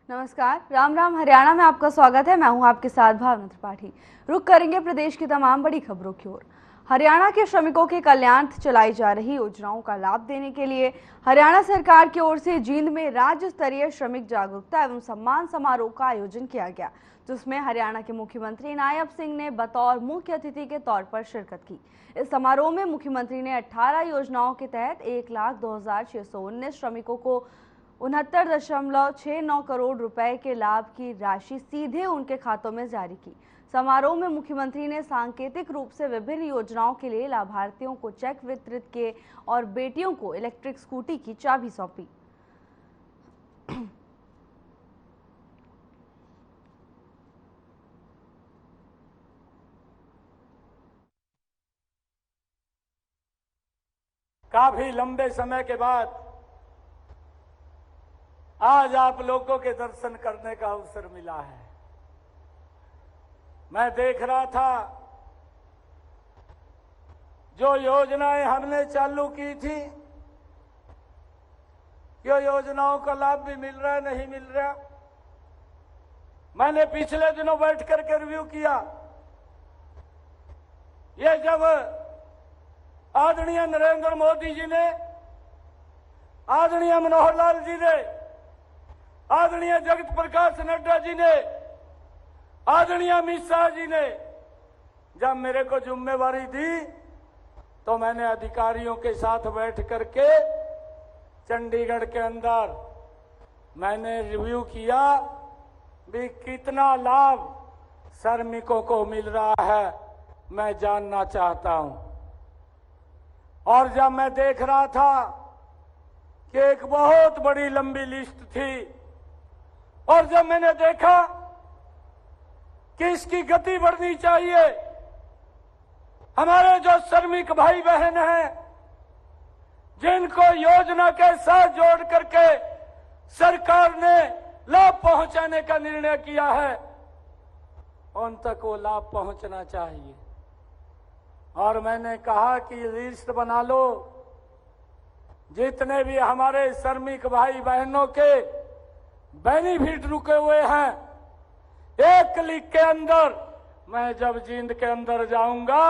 नमस्कार, राम राम। हरियाणा में आपका स्वागत है। मैं हूं आपके साथ भावना त्रिपाठी। रुक करेंगे प्रदेश की तमाम बड़ी खबरों की ओर। हरियाणा के श्रमिकों के कल्याणार्थ चलाई जा रही योजनाओं का लाभ देने के लिए हरियाणा सरकार की ओर से जींद में राज्य स्तरीय श्रमिक जागरूकता एवं सम्मान समारोह का आयोजन किया गया, जिसमें हरियाणा के मुख्यमंत्री नायब सिंह ने बतौर मुख्य अतिथि के तौर पर शिरकत की। इस समारोह में मुख्यमंत्री ने 18 योजनाओं के तहत 1,02,619 श्रमिकों को 69.69 करोड़ रुपए के लाभ की राशि सीधे उनके खातों में जारी की। समारोह में मुख्यमंत्री ने सांकेतिक रूप से विभिन्न योजनाओं के लिए लाभार्थियों को चेक वितरित किए और बेटियों को इलेक्ट्रिक स्कूटी की चाबी सौंपी। काफी लंबे समय के बाद आज आप लोगों के दर्शन करने का अवसर मिला है। मैं देख रहा था जो योजनाएं हमने चालू की थी, ये योजनाओं का लाभ भी मिल रहा है, नहीं मिल रहा। मैंने पिछले दिनों बैठ करके रिव्यू किया। ये जब आदरणीय नरेंद्र मोदी जी ने, आदरणीय मनोहर लाल जी ने, आदरणीय जगत प्रकाश नड्डा जी ने, आदरणीय अमित शाह जी ने जब मेरे को जिम्मेवारी दी, तो मैंने अधिकारियों के साथ बैठ करके चंडीगढ़ के अंदर मैंने रिव्यू किया भी कितना लाभ श्रमिकों को मिल रहा है, मैं जानना चाहता हूं। और जब मैं देख रहा था कि एक बहुत बड़ी लंबी लिस्ट थी, और जब मैंने देखा कि इसकी गति बढ़नी चाहिए, हमारे जो श्रमिक भाई बहन हैं जिनको योजना के साथ जोड़ करके सरकार ने लाभ पहुंचाने का निर्णय किया है, उन तक वो लाभ पहुंचना चाहिए। और मैंने कहा कि लिस्ट बना लो, जितने भी हमारे श्रमिक भाई बहनों के बेनिफिट रुके हुए हैं, एक क्लिक के अंदर मैं जब जींद के अंदर जाऊंगा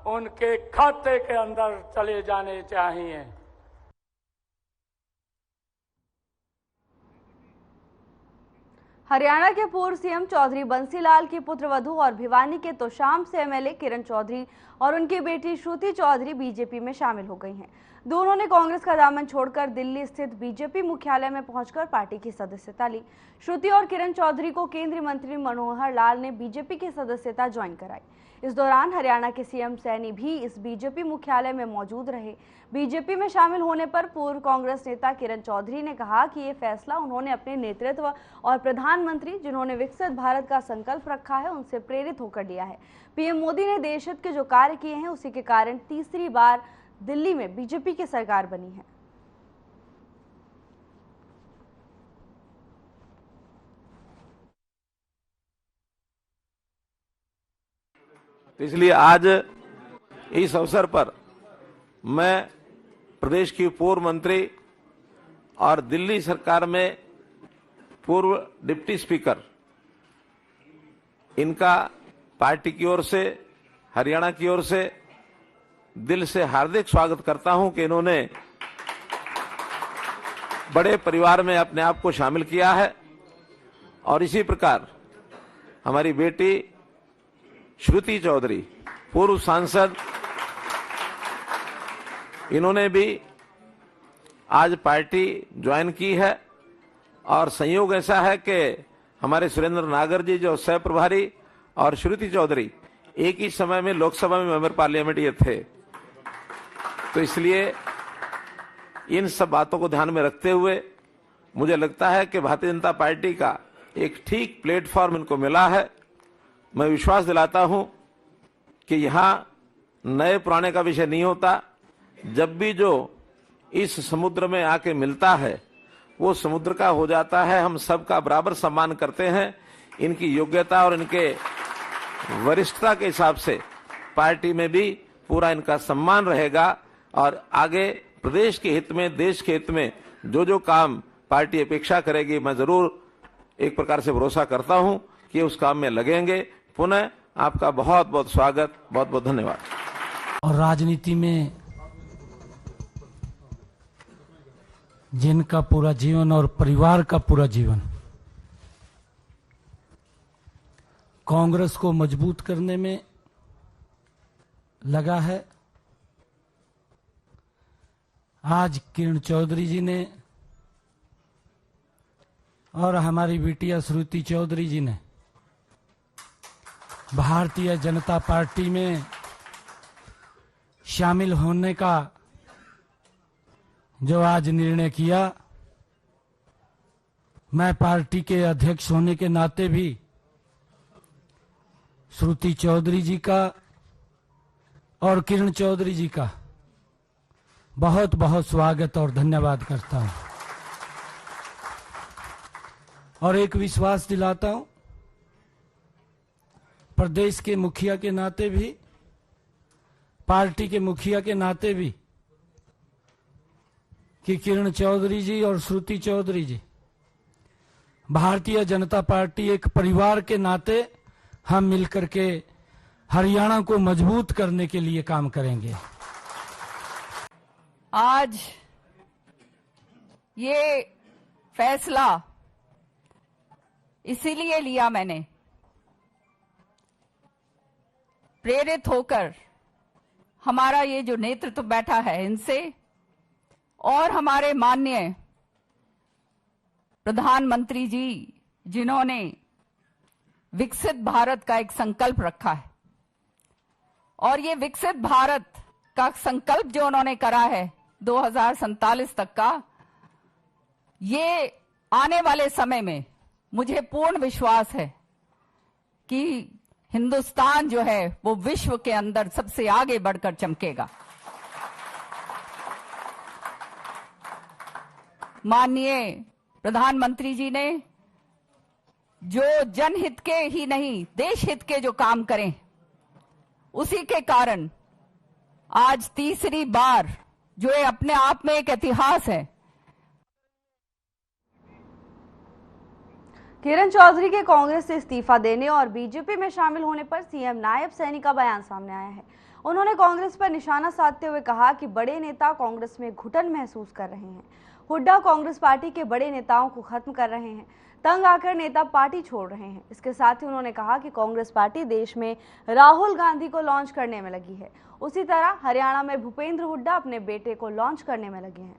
उनके खाते के अंदर चले जाने चाहिए। हरियाणा के पूर्व सीएम चौधरी बंसीलाल की पुत्रवधू और भिवानी के तोशाम से एमएलए किरण चौधरी और उनकी बेटी श्रुति चौधरी बीजेपी में शामिल हो गई हैं। दोनों ने कांग्रेस का दामन छोड़कर दिल्ली स्थित बीजेपी मुख्यालय में पहुंचकर पार्टी की सदस्यता ली। श्रुति और किरण चौधरी को केंद्रीय मंत्री मनोहर लाल ने बीजेपी की सदस्यता ज्वाइन कराई। इस दौरान हरियाणा के सीएम सैनी भी इस बीजेपी मुख्यालय में मौजूद रहे। बीजेपी में शामिल होने पर पूर्व कांग्रेस नेता किरण चौधरी ने कहा कि ये फैसला उन्होंने अपने नेतृत्व और प्रधानमंत्री, जिन्होंने विकसित भारत का संकल्प रखा है, उनसे प्रेरित होकर लिया है। पीएम मोदी ने देश हित के जो कार्य किए हैं, उसी के कारण तीसरी बार दिल्ली में बीजेपी की सरकार बनी है। इसलिए आज इस अवसर पर मैं प्रदेश की पूर्व मंत्री और दिल्ली सरकार में पूर्व डिप्टी स्पीकर, इनका पार्टी की ओर से, हरियाणा की ओर से दिल से हार्दिक स्वागत करता हूं कि इन्होंने बड़े परिवार में अपने आप को शामिल किया है। और इसी प्रकार हमारी बेटी श्रुति चौधरी, पूर्व सांसद, इन्होंने भी आज पार्टी ज्वाइन की है। और संयोग ऐसा है कि हमारे सुरेंद्र नागर जी जो सह प्रभारी और श्रुति चौधरी एक ही समय में लोकसभा में मेंबर पार्लियामेंट ये थे। तो इसलिए इन सब बातों को ध्यान में रखते हुए मुझे लगता है कि भारतीय जनता पार्टी का एक ठीक प्लेटफॉर्म इनको मिला है। मैं विश्वास दिलाता हूं कि यहां नए पुराने का विषय नहीं होता। जब भी जो इस समुद्र में आके मिलता है वो समुद्र का हो जाता है। हम सबका बराबर सम्मान करते हैं। इनकी योग्यता और इनके वरिष्ठता के हिसाब से पार्टी में भी पूरा इनका सम्मान रहेगा और आगे प्रदेश के हित में, देश के हित में जो काम पार्टी अपेक्षा करेगी, मैं जरूर एक प्रकार से भरोसा करता हूं कि उस काम में लगेंगे। पुनः आपका बहुत बहुत स्वागत, बहुत बहुत धन्यवाद। और राजनीति में जिनका पूरा जीवन और परिवार का पूरा जीवन कांग्रेस को मजबूत करने में लगा है, आज किरण चौधरी जी ने और हमारी बिटिया श्रुति चौधरी जी ने भारतीय जनता पार्टी में शामिल होने का जो आज निर्णय किया, मैं पार्टी के अध्यक्ष होने के नाते भी श्रुति चौधरी जी का और किरण चौधरी जी का बहुत बहुत स्वागत और धन्यवाद करता हूं और एक विश्वास दिलाता हूं प्रदेश के मुखिया के नाते भी, पार्टी के मुखिया के नाते भी, कि किरण चौधरी जी और श्रुति चौधरी जी भारतीय जनता पार्टी एक परिवार के नाते हम मिलकर के हरियाणा को मजबूत करने के लिए काम करेंगे। आज ये फैसला इसीलिए लिया मैंने, प्रेरित होकर हमारा ये जो नेतृत्व बैठा है इनसे और हमारे माननीय प्रधानमंत्री जी जिन्होंने विकसित भारत का एक संकल्प रखा है और ये विकसित भारत का संकल्प जो उन्होंने करा है 2047 तक का, ये आने वाले समय में मुझे पूर्ण विश्वास है कि हिंदुस्तान जो है वो विश्व के अंदर सबसे आगे बढ़कर चमकेगा। माननीय प्रधानमंत्री जी ने जो जनहित के ही नहीं देश हित के जो काम करें, उसी के कारण आज तीसरी बार जो ये अपने आप में एक इतिहास है। किरण चौधरी के कांग्रेस से इस्तीफा देने और बीजेपी में शामिल होने पर सीएम नायब सैनी का बयान सामने आया है। उन्होंने कांग्रेस पर निशाना साधते हुए कहा कि बड़े नेता कांग्रेस में घुटन महसूस कर रहे हैं। हुड्डा कांग्रेस पार्टी के बड़े नेताओं को खत्म कर रहे हैं, तंग आकर नेता पार्टी छोड़ रहे हैं। इसके साथ ही उन्होंने कहा कि कांग्रेस पार्टी देश में राहुल गांधी को लॉन्च करने में लगी है, उसी तरह हरियाणा में भूपेंद्र हुड्डा अपने बेटे को लॉन्च करने में लगे हैं।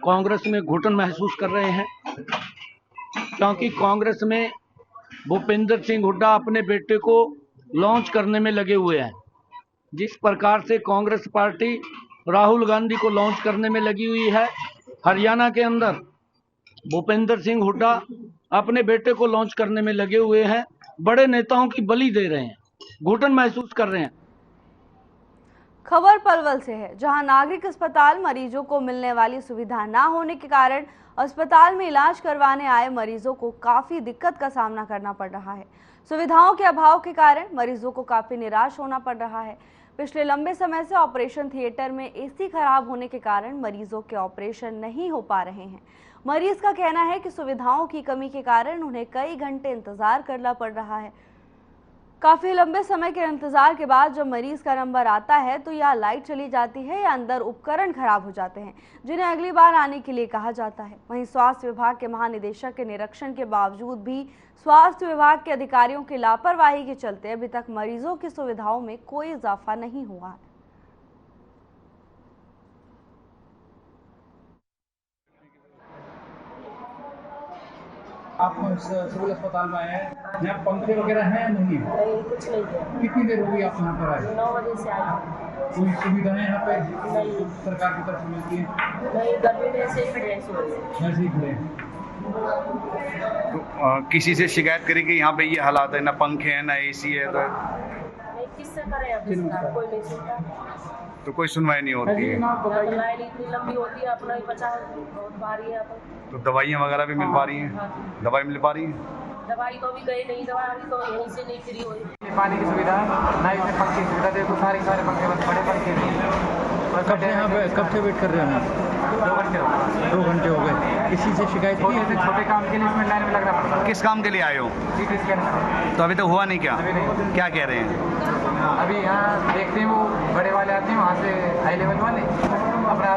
कांग्रेस में घुटन महसूस कर रहे हैं क्योंकि कांग्रेस में भूपेंद्र सिंह हुड्डा अपने बेटे को लॉन्च करने में लगे हुए हैं। जिस प्रकार से कांग्रेस पार्टी राहुल गांधी को लॉन्च करने में लगी हुई है, हरियाणा के अंदर भूपेंद्र सिंह हुड्डा अपने बेटे को लॉन्च करने में लगे हुए हैं, बड़े नेताओं की बलि दे रहे हैं, घुटन महसूस कर रहे हैं। खबर पलवल से है, जहां नागरिक अस्पताल मरीजों को मिलने वाली सुविधा ना होने के कारण अस्पताल में इलाज करवाने आए मरीजों को काफी दिक्कत का सामना करना पड़ रहा है। सुविधाओं के अभाव के कारण मरीजों को काफी निराश होना पड़ रहा है। पिछले लंबे समय से ऑपरेशन थिएटर में एसी खराब होने के कारण मरीजों के ऑपरेशन नहीं हो पा रहे हैं। मरीज का कहना है कि सुविधाओं की कमी के कारण उन्हें कई घंटे इंतजार करना पड़ रहा है। काफी लंबे समय के इंतजार के बाद जब मरीज का नंबर आता है तो या लाइट चली जाती है या अंदर उपकरण खराब हो जाते हैं, जिन्हें अगली बार आने के लिए कहा जाता है। वहीं स्वास्थ्य विभाग के महानिदेशक के निरीक्षण के बावजूद भी स्वास्थ्य विभाग के अधिकारियों की लापरवाही के चलते अभी तक मरीजों की सुविधाओं में कोई इजाफा नहीं हुआ है। आप सिविल अस्पताल में आए हैं, यहाँ पंखे वगैरह हैं नहीं? नहीं, कुछ नहीं है। कितनी देर हो गई आप यहाँ पर आए? 9 बजे से आए। कोई सुविधाएं यहाँ पे नहीं, सरकार की तरफ से मिलती है? नहीं, गर्मी में ऐसे ही खड़े हैं सुबह से। ऐसे ही खड़े हैं। तो किसी से शिकायत करी कि यहाँ पे ये हालात है, ना पंखे हैं ना एसी है? तो नहीं, किससे करें अब इसका? कोई नहीं सुनता। तो कोई सुनवाई नहीं होती है। लाइन इतनी लंबी होती है, अपना ही बचाव बहुत भारी है यहाँ पर। तो दवाइयाँ वगैरह भी मिल पा रही हैं? दवाई मिल पा रही है? दवाई तो अभी गई नहीं, दवाई अभी तो यहीं से नहीं फ्री हुई। पानी की सुविधा ना, इसमें पंखे की सुविधा देखो, सारे पंखे बस बड़े पंखे भी। और यहाँ पे कब से वेट कर रहे हैं? 2 घंटे हो गए। 2 घंटे हो गए। किसी से शिकायत की? छोटे काम के लिए इसमें लाइन में लगना पड़ता है। किस काम के लिए आए हो? CT scan. तो अभी तो हुआ नहीं क्या? अभी नहीं। क्या कह रहे हैं? अभी यहाँ देखते हैं, वो बड़े वाले आते हैं वहाँ से, हाई लेवल वाले अपना।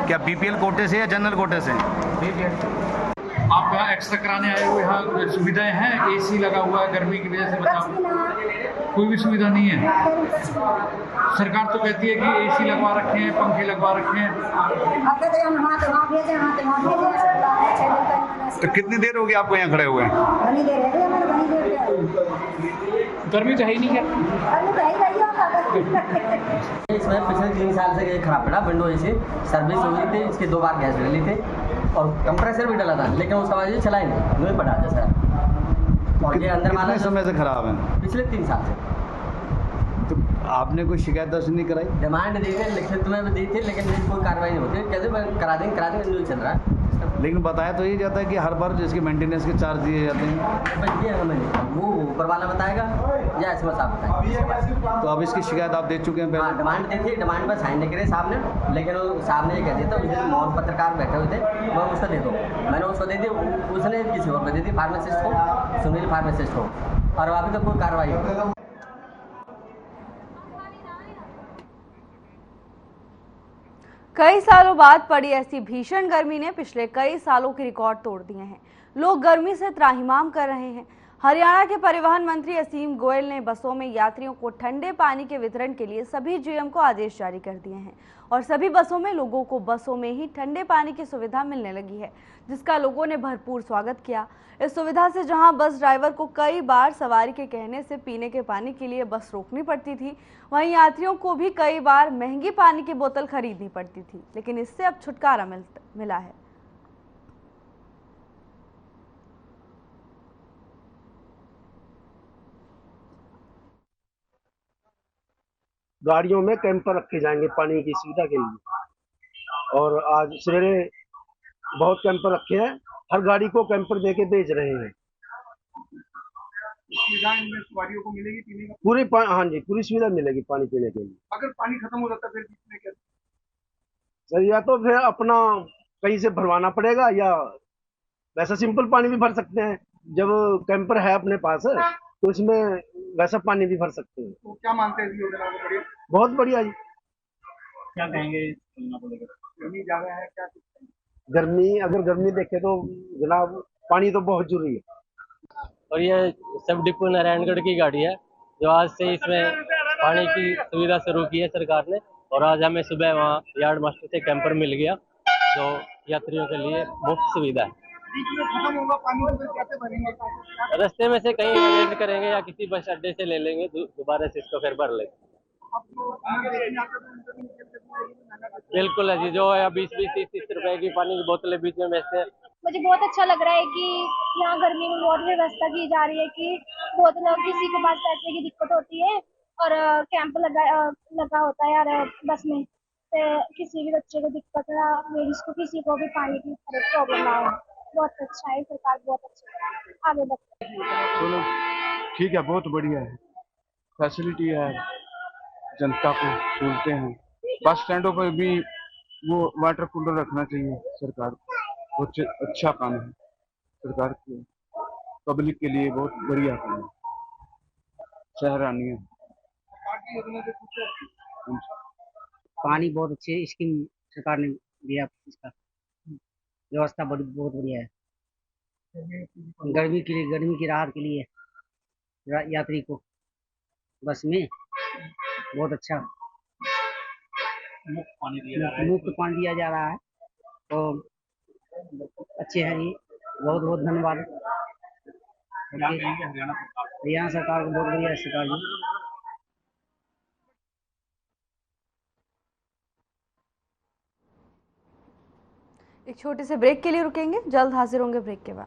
क्या बीपीएल कोटे से या जनरल कोटे से? आप यहाँ एक्स्ट्रा कराने आए हो, यहाँ सुविधाएं हैं? एसी लगा हुआ है, गर्मी की वजह से बचाव, कोई भी सुविधा नहीं है। सरकार तो कहती है कि एसी लगवा रखे हैं, पंखे लगवा रखे हैं। तो कितनी देर होगी आपको यहाँ खड़े हुए? गर्मी तो है ही नहीं क्या? इसमें पिछले 3 साल से ये खराब पड़ा। विंडो एसी सर्विस हुई थी, इसके 2 बार गैस डली थी और कंप्रेसर भी डला था, लेकिन उसका वजह चला ही नहीं पड़ा जैसा। और ये अंदर वाला समय से खराब है? पिछले 3 साल से। तो आपने कोई शिकायत दर्ज नहीं कराई? डिमांड दी थी, लिखित में भी दी थी, लेकिन कोई कार्रवाई नहीं होती। कैसे करा देंगे नहीं चल रहा है। लेकिन बताया तो ये जाता है कि हर बार जिसके मेंटेनेंस के चार्ज दिए जाते हैं। बस ये हमें नहीं, वो ऊपर वाला बताएगा या इसमें साहब बताएगा। तो अब इसकी शिकायत आप दे चुके हैं पहले? हाँ, डिमांड दी थी, डिमांड पर साइन नहीं करे साहब ने, लेकिन वो साहब ने ये कह दिया था, उस दिन मौन पत्रकार बैठे हुए थे, मैं उसको दे दो, मैंने उसको दे दी, उसने किसी और को दे दी, फार्मासिस्ट को, सुनील फार्मासिस्ट को, और अभी तक कोई कार्रवाई नहीं। कई सालों बाद पड़ी ऐसी भीषण गर्मी ने पिछले कई सालों के रिकॉर्ड तोड़ दिए हैं। लोग गर्मी से त्राहिमाम कर रहे हैं। हरियाणा के परिवहन मंत्री असीम गोयल ने बसों में यात्रियों को ठंडे पानी के वितरण के लिए सभी जीएम को आदेश जारी कर दिए हैं और सभी बसों में लोगों को बसों में ही ठंडे पानी की सुविधा मिलने लगी है, जिसका लोगों ने भरपूर स्वागत किया। इस सुविधा से जहां बस ड्राइवर को कई बार सवारी के कहने से पीने के पानी के लिए बस रोकनी पड़ती थी, वहीं यात्रियों को भी कई बार महंगी पानी की बोतल खरीदनी पड़ती थी, लेकिन इससे अब छुटकारा मिला है। गाड़ियों में कैंपर रखे जाएंगे पानी की सुविधा के लिए, और आज सवेरे बहुत कैंपर रखे हैं, हर गाड़ी को कैंपर देके भेज रहे हैं। सवारियों को मिलेगी पीने का हाँ जी, पूरी सुविधा मिलेगी पानी पीने के लिए। अगर पानी खत्म हो जाता है फिर बीच में क्या? सर, या तो फिर अपना कहीं से भरवाना पड़ेगा, या वैसा सिंपल पानी भी भर सकते हैं। जब कैंपर है अपने पास तो इसमें वैसा पानी भी भर सकते हैं। तो क्या मानते हैं योजना को? बढ़िया, बहुत बढ़िया जी। क्या कहेंगे योजना को लेकर? गर्मी ज्यादा है क्या? गर्मी, अगर गर्मी देखे तो जनाब पानी तो बहुत जरूरी है। और ये सब डिपो नारायणगढ़ की गाड़ी है, जो आज से इसमें पानी की सुविधा शुरू की है सरकार ने, और आज हमें सुबह वहाँ यार्ड मास्टर से कैंपर मिल गया, जो यात्रियों के लिए मुफ्त सुविधा है। खत्म होगा पानी तो फिर कैसे भरेंगे? रास्ते में से कहीं अरेंज करेंगे या किसी बस अड्डे से ले लेंगे, दोबारा से इसको फिर भर लेंगे। बिल्कुल है जी, जो है 20-20, 30-30 रुपए की पानी की बोतलें बीच में बेचते हैं। मुझे बहुत अच्छा लग रहा है कि यहाँ गर्मी में बहुत व्यवस्था की जा रही है कि बहुत लोग किसी के पास पैसे की दिक्कत होती है और कैंप लगा होता है यार बस में, तो किसी भी बच्चे को दिक्कत या लेडीज को किसी को भी पानी की प्रॉब्लम ना हो। बहुत अच्छा है, सरकार बहुत अच्छा आगे बढ़। चलो ठीक है, बहुत बढ़िया है, फैसिलिटी है, जनता को सुनते हैं। बस स्टैंडों पर भी वो वाटर कूलर रखना चाहिए सरकार को, अच्छा काम है सरकार के, पब्लिक के लिए बहुत बढ़िया काम है, सराहनीय। पानी बहुत अच्छी स्कीम सरकार ने दिया, इसका व्यवस्था बहुत बढ़िया है। गर्मी के लिए, गर्मी की राहत के लिए यात्री को बस में बहुत अच्छा मुफ्त पानी दिया जा रहा है, तो अच्छे हैं ये, बहुत बहुत धन्यवाद हरियाणा सरकार को, बहुत बढ़िया सरकार जी। एक छोटे से ब्रेक के लिए रुकेंगे, जल्द हाजिर होंगे ब्रेक के बाद।